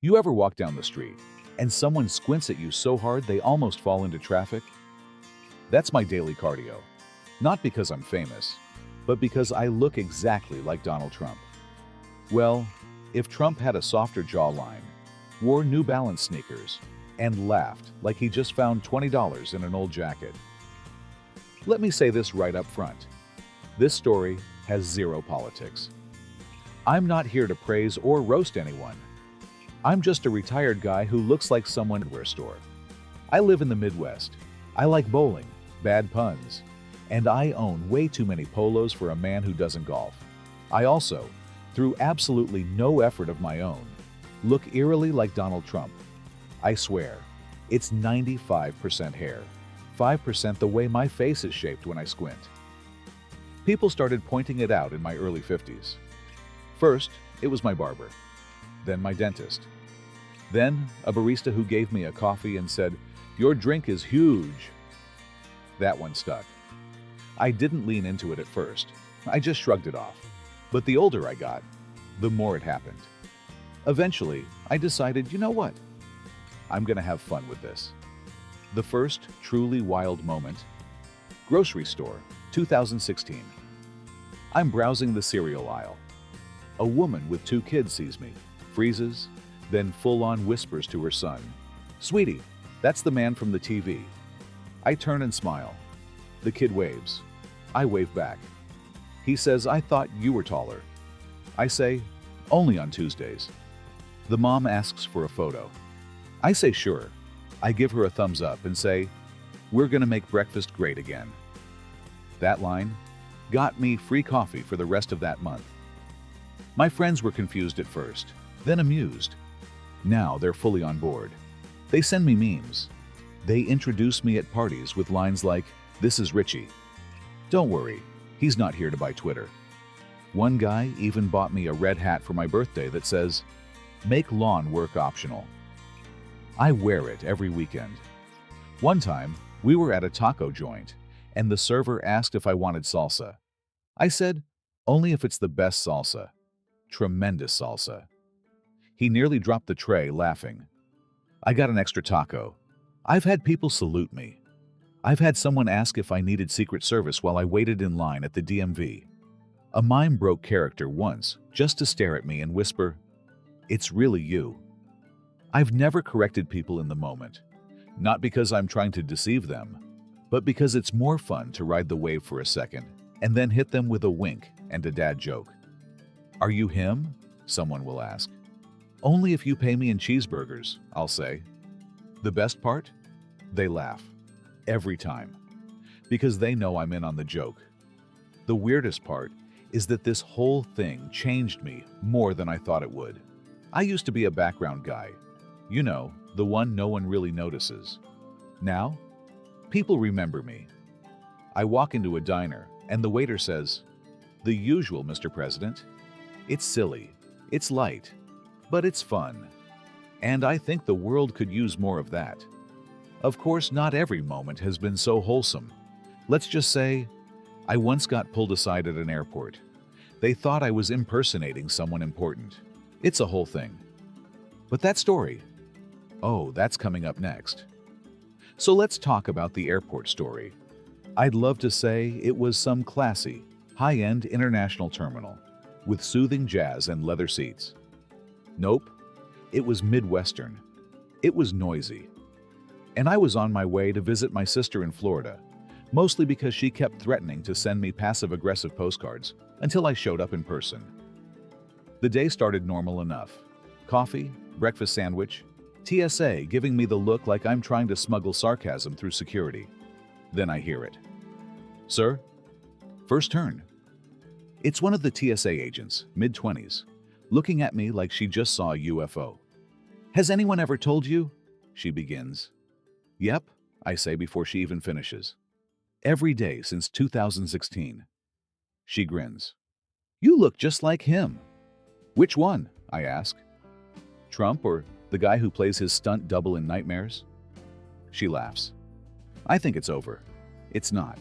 You ever walk down the street and someone squints at you so hard they almost fall into traffic? That's my daily cardio. Not because I'm famous, but because I look exactly like Donald Trump. Well, if Trump had a softer jawline, wore New Balance sneakers, and laughed like he just found $20 in an old jacket. Let me say this right up front. This story has zero politics. I'm not here to praise or roast anyone. I'm just a retired guy who looks like someone at a hardware store. I live in the Midwest. I like bowling, bad puns, and I own way too many polos for a man who doesn't golf. I also, through absolutely no effort of my own, look eerily like Donald Trump. I swear, it's 95% hair, 5% the way my face is shaped when I squint. People started pointing it out in my early 50s. First, it was my barber, then my dentist, then a barista who gave me a coffee and said, "Your drink is huge." That one stuck. I didn't lean into it at first. I just shrugged it off. But the older I got, the more it happened. Eventually, I decided, you know what? I'm gonna have fun with this. The first truly wild moment. Grocery store, 2016. I'm browsing the cereal aisle. A woman with 2 kids sees me, freezes, then full-on whispers to her son, "Sweetie, that's the man from the TV." I turn and smile. The kid waves. I wave back. He says, "I thought you were taller." I say, "Only on Tuesdays." The mom asks for a photo. I say sure. I give her a thumbs up and say, "We're gonna make breakfast great again." That line got me free coffee for the rest of that month. My friends were confused at first, then amused. Now they're fully on board. They send me memes. They introduce me at parties with lines like, "This is Richie. Don't worry, he's not here to buy Twitter." One guy even bought me a red hat for my birthday that says, "Make lawn work optional." I wear it every weekend. One time, we were at a taco joint, and the server asked if I wanted salsa. I said, "Only if it's the best salsa. Tremendous salsa." He nearly dropped the tray, laughing. I got an extra taco. I've had people salute me. I've had someone ask if I needed Secret Service while I waited in line at the DMV. A mime broke character once just to stare at me and whisper, "It's really you." I've never corrected people in the moment, not because I'm trying to deceive them, but because it's more fun to ride the wave for a second and then hit them with a wink and a dad joke. "Are you him?" someone will ask. "Only if you pay me in cheeseburgers," I'll say. The best part? They laugh. Every time. Because they know I'm in on the joke. The weirdest part is that this whole thing changed me more than I thought it would. I used to be a background guy. You know, the one no one really notices. Now, people remember me. I walk into a diner and the waiter says, "The usual, Mr. President." It's silly, it's light, but it's fun. And I think the world could use more of that. Of course, not every moment has been so wholesome. Let's just say, I once got pulled aside at an airport. They thought I was impersonating someone important. It's a whole thing. But that story, oh, that's coming up next. So let's talk about the airport story. I'd love to say it was some classy, high-end international terminal with soothing jazz and leather seats. Nope, it was Midwestern. It was noisy. And I was on my way to visit my sister in Florida, mostly because she kept threatening to send me passive-aggressive postcards until I showed up in person. The day started normal enough. Coffee, breakfast sandwich, TSA giving me the look like I'm trying to smuggle sarcasm through security. Then I hear it. "Sir, first turn." It's one of the TSA agents, mid-20s, looking at me like she just saw a UFO. "Has anyone ever told you?" she begins. "Yep," I say before she even finishes. "Every day since 2016. She grins. "You look just like him." "Which one?" I ask. "Trump or the guy who plays his stunt double in Nightmares?" She laughs. I think it's over. It's not.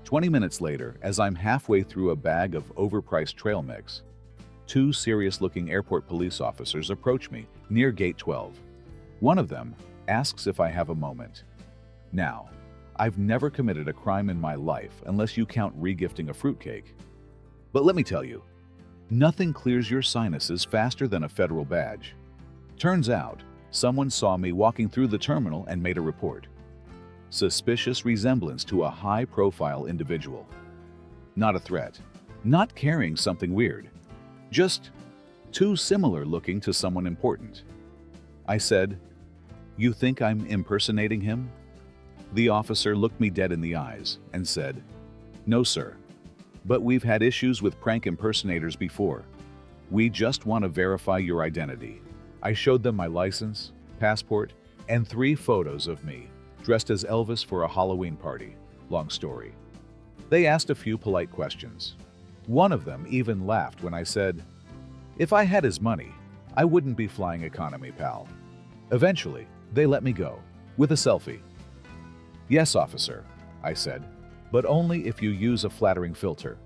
20 minutes later, as I'm halfway through a bag of overpriced trail mix, 2 serious-looking airport police officers approach me near Gate 12. One of them asks if I have a moment. Now, I've never committed a crime in my life unless you count regifting a fruitcake. But let me tell you, nothing clears your sinuses faster than a federal badge. Turns out, someone saw me walking through the terminal and made a report. Suspicious resemblance to a high-profile individual. Not a threat. Not carrying something weird. Just too similar looking to someone important. I said, "You think I'm impersonating him?" The officer looked me dead in the eyes and said, "No, sir. But we've had issues with prank impersonators before. We just want to verify your identity." I showed them my license, passport, and 3 photos of me, dressed as Elvis for a Halloween party. Long story. They asked a few polite questions. One of them even laughed when I said, "If I had his money, I wouldn't be flying economy, pal." Eventually, they let me go, with a selfie. "Yes, officer," I said, "but only if you use a flattering filter."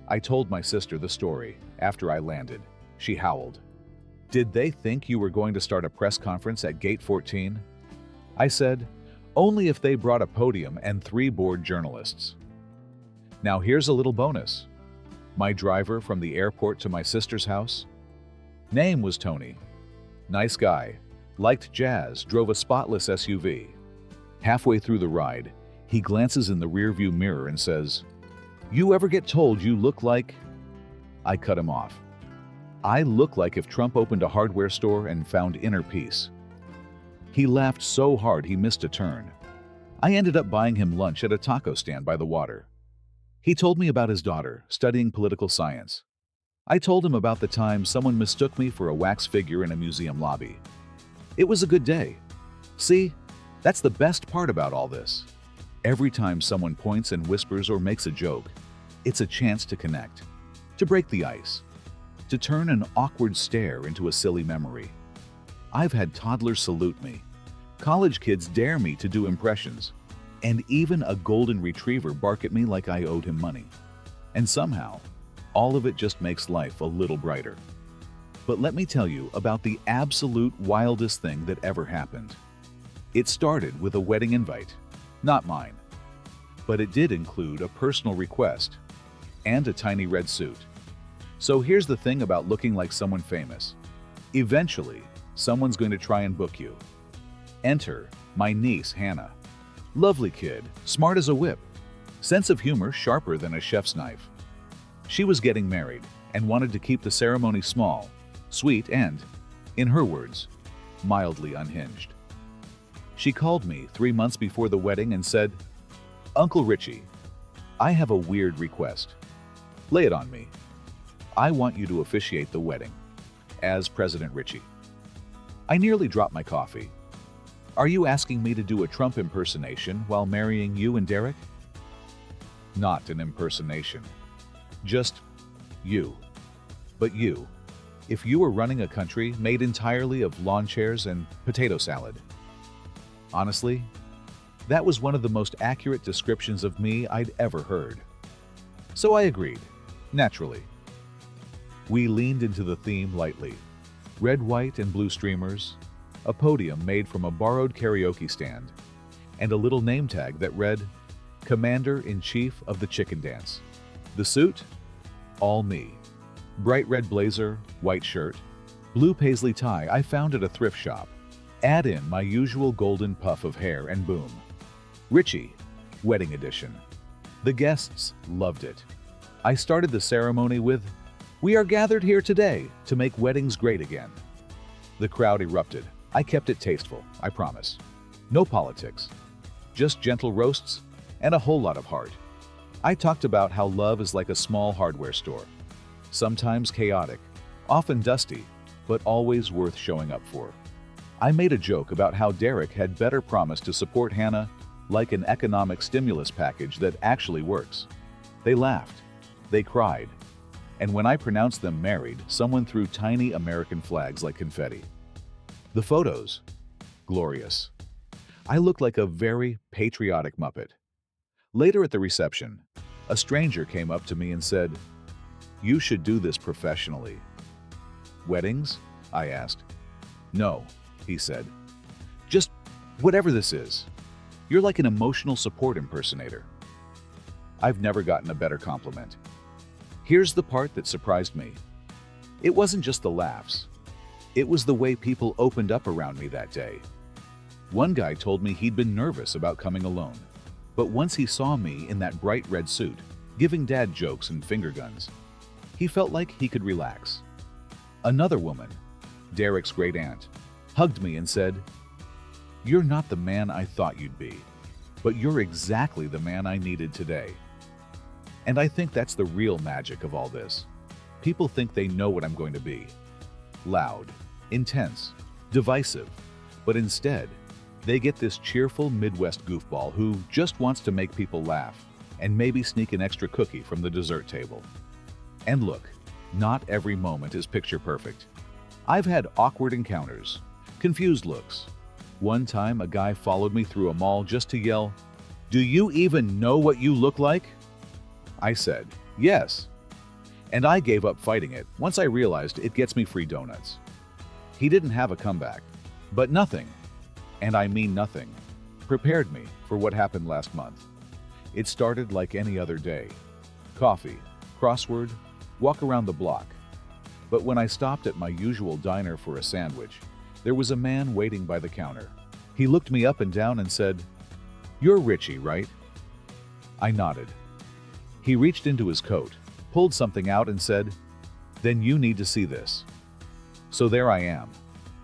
I told my sister the story after I landed. She howled. "Did they think you were going to start a press conference at Gate 14? I said, "Only if they brought a podium and 3 bored journalists." Now here's a little bonus. My driver from the airport to my sister's house? Name was Tony. Nice guy, liked jazz, drove a spotless SUV. Halfway through the ride, he glances in the rearview mirror and says, "You ever get told you look like—" I cut him off. "I look like if Trump opened a hardware store and found inner peace." He laughed so hard he missed a turn. I ended up buying him lunch at a taco stand by the water. He told me about his daughter, studying political science. I told him about the time someone mistook me for a wax figure in a museum lobby. It was a good day. See, that's the best part about all this. Every time someone points and whispers or makes a joke, it's a chance to connect, to break the ice, to turn an awkward stare into a silly memory. I've had toddlers salute me, college kids dare me to do impressions, and even a golden retriever bark at me like I owed him money. And somehow, all of it just makes life a little brighter. But let me tell you about the absolute wildest thing that ever happened. It started with a wedding invite, not mine. But it did include a personal request and a tiny red suit. So here's the thing about looking like someone famous. Eventually, someone's going to try and book you. Enter my niece, Hannah. Lovely kid, smart as a whip, sense of humor sharper than a chef's knife. She was getting married and wanted to keep the ceremony small, sweet, and, in her words, mildly unhinged. She called me 3 months before the wedding and said, "Uncle Richie, I have a weird request. Lay it on me. I want you to officiate the wedding, as President Richie." I nearly dropped my coffee. "Are you asking me to do a Trump impersonation while marrying you and Derek?" Not an impersonation. Just you. But you, if you were running a country made entirely of lawn chairs and potato salad. Honestly, that was one of the most accurate descriptions of me I'd ever heard. So I agreed, naturally. We leaned into the theme lightly. Red, white, and blue streamers, a podium made from a borrowed karaoke stand, and a little name tag that read, "Commander-in-Chief of the Chicken Dance." The suit? All me. Bright red blazer, white shirt, blue paisley tie I found at a thrift shop. Add in my usual golden puff of hair and boom. Richie, wedding edition. The guests loved it. I started the ceremony with, "We are gathered here today to make weddings great again." The crowd erupted. I kept it tasteful, I promise. No politics. Just gentle roasts and a whole lot of heart. I talked about how love is like a small hardware store. Sometimes chaotic, often dusty, but always worth showing up for. I made a joke about how Derek had better promise to support Hannah like an economic stimulus package that actually works. They laughed. They cried. And when I pronounced them married, someone threw tiny American flags like confetti. The photos? Glorious. I looked like a very patriotic Muppet. Later at the reception, a stranger came up to me and said, "You should do this professionally." "Weddings?" I asked. No, he said. Just whatever this is. You're like an emotional support impersonator. I've never gotten a better compliment. Here's the part that surprised me. It wasn't just the laughs. It was the way people opened up around me that day. One guy told me he'd been nervous about coming alone, but once he saw me in that bright red suit, giving dad jokes and finger guns, he felt like he could relax. Another woman, Derek's great aunt, hugged me and said, "You're not the man I thought you'd be, but you're exactly the man I needed today." And I think that's the real magic of all this. People think they know what I'm going to be. Loud, intense, divisive, but instead, they get this cheerful Midwest goofball who just wants to make people laugh and maybe sneak an extra cookie from the dessert table. And look, not every moment is picture perfect. I've had awkward encounters, confused looks. One time, a guy followed me through a mall just to yell, "Do you even know what you look like?" I said, "Yes." And I gave up fighting it once I realized it gets me free donuts. He didn't have a comeback, but nothing, and I mean nothing, prepared me for what happened last month. It started like any other day. Coffee, crossword, walk around the block. But when I stopped at my usual diner for a sandwich, there was a man waiting by the counter. He looked me up and down and said, "You're Richie, right?" I nodded. He reached into his coat, pulled something out and said, "Then you need to see this." So there I am,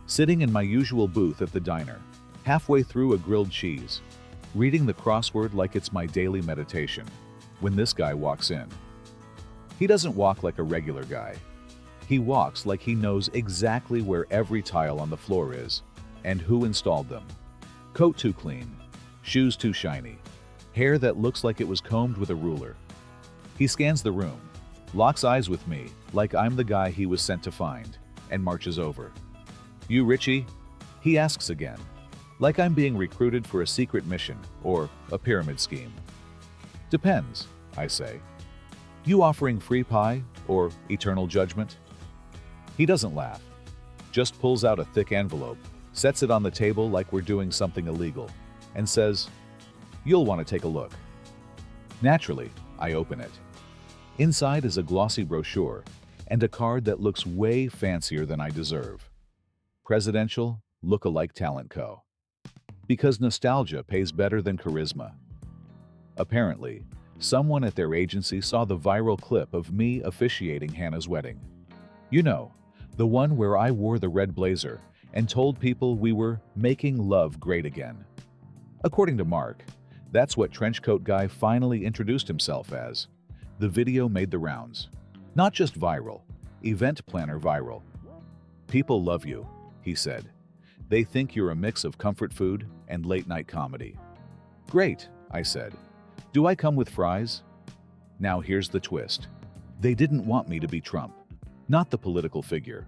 sitting in my usual booth at the diner, halfway through a grilled cheese, reading the crossword like it's my daily meditation, when this guy walks in. He doesn't walk like a regular guy. He walks like he knows exactly where every tile on the floor is and who installed them. Coat too clean, shoes too shiny, hair that looks like it was combed with a ruler. He scans the room, locks eyes with me like I'm the guy he was sent to find, and marches over. "You Richie?" He asks again, like I'm being recruited for a secret mission or a pyramid scheme. "Depends," I say. "You offering free pie or eternal judgment?" He doesn't laugh, just pulls out a thick envelope, sets it on the table like we're doing something illegal, and says, "You'll want to take a look." Naturally, I open it. Inside is a glossy brochure and a card that looks way fancier than I deserve. Presidential Lookalike Talent Co. Because nostalgia pays better than charisma. Apparently, someone at their agency saw the viral clip of me officiating Hannah's wedding. You know, the one where I wore the red blazer and told people we were making love great again. According to Mark, that's what Trenchcoat Guy finally introduced himself as. The video made the rounds. Not just viral, event planner viral. "People love you," he said. "They think you're a mix of comfort food and late-night comedy." "Great," I said. "Do I come with fries?" Now here's the twist. They didn't want me to be Trump. Not the political figure.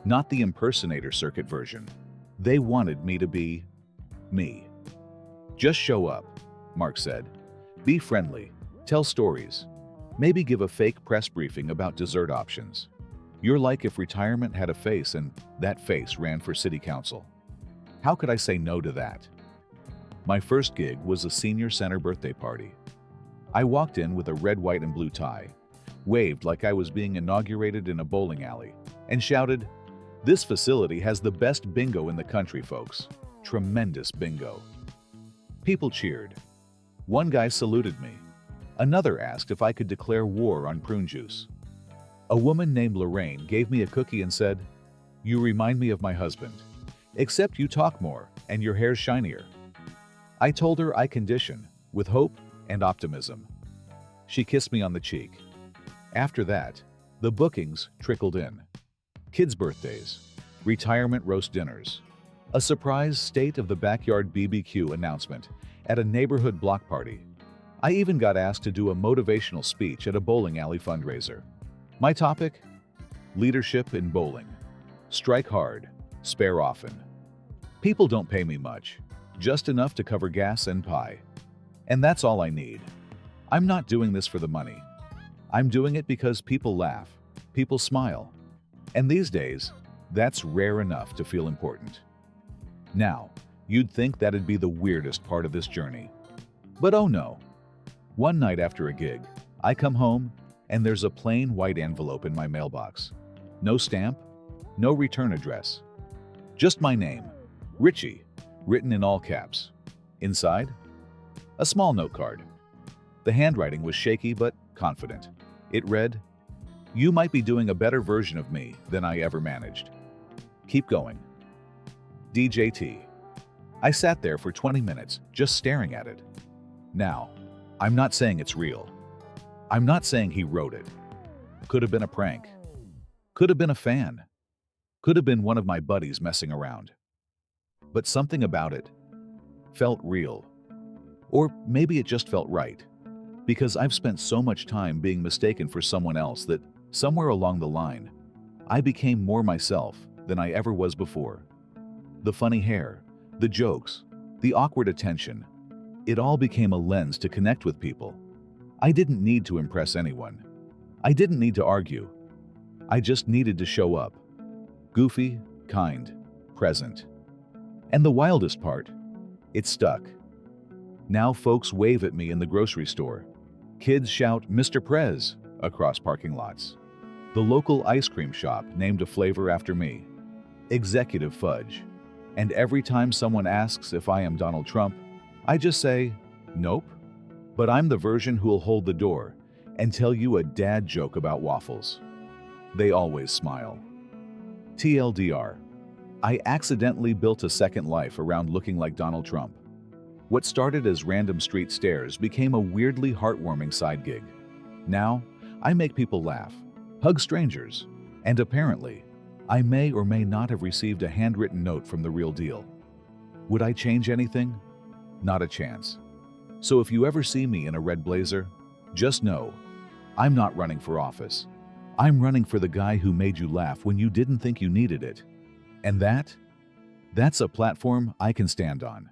Not the impersonator circuit version. They wanted me to be me. "Just show up," Mark said. "Be friendly. Tell stories. Maybe give a fake press briefing about dessert options. You're like if retirement had a face and that face ran for city council." How could I say no to that? My first gig was a senior center birthday party. I walked in with a red, white, and blue tie, waved like I was being inaugurated in a bowling alley, and shouted, "This facility has the best bingo in the country, folks. Tremendous bingo." People cheered. One guy saluted me. Another asked if I could declare war on prune juice. A woman named Lorraine gave me a cookie and said, "You remind me of my husband, except you talk more and your hair's shinier." I told her I condition with hope and optimism. She kissed me on the cheek. After that, the bookings trickled in. Kids' birthdays, retirement roast dinners, a surprise state of the backyard BBQ announcement at a neighborhood block party. I even got asked to do a motivational speech at a bowling alley fundraiser. My topic? Leadership in bowling. Strike hard, spare often. People don't pay me much, just enough to cover gas and pie. And that's all I need. I'm not doing this for the money. I'm doing it because people laugh, people smile. And these days, That's rare enough to feel important. Now, you'd think that'd be the weirdest part of this journey. But oh no. One night after a gig, I come home and there's a plain white envelope in my mailbox. No stamp, no return address. Just my name, Richie, written in all caps. Inside, a small note card. The handwriting was shaky but confident. It read, "You might be doing a better version of me than I ever managed. Keep going. DJT." I sat there for 20 minutes just staring at it. Now, I'm not saying it's real. I'm not saying he wrote it. Could have been a prank. Could have been a fan. Could have been one of my buddies messing around. But something about it felt real. Or maybe it just felt right. Because I've spent so much time being mistaken for someone else that somewhere along the line, I became more myself than I ever was before. The funny hair, the jokes, the awkward attention, it all became a lens to connect with people. I didn't need to impress anyone. I didn't need to argue. I just needed to show up. Goofy, kind, present. And the wildest part, it stuck. Now folks wave at me in the grocery store. Kids shout, "Mr. Prez," across parking lots. The local ice cream shop named a flavor after me, Executive Fudge. And every time someone asks if I am Donald Trump, I just say, "Nope, but I'm the version who'll hold the door and tell you a dad joke about waffles." They always smile. TLDR, I accidentally built a second life around looking like Donald Trump. What started as random street stares became a weirdly heartwarming side gig. Now, I make people laugh, hug strangers, and apparently, I may or may not have received a handwritten note from the real deal. Would I change anything? Not a chance. So if you ever see me in a red blazer, just know, I'm not running for office. I'm running for the guy who made you laugh when you didn't think you needed it. And that's a platform I can stand on.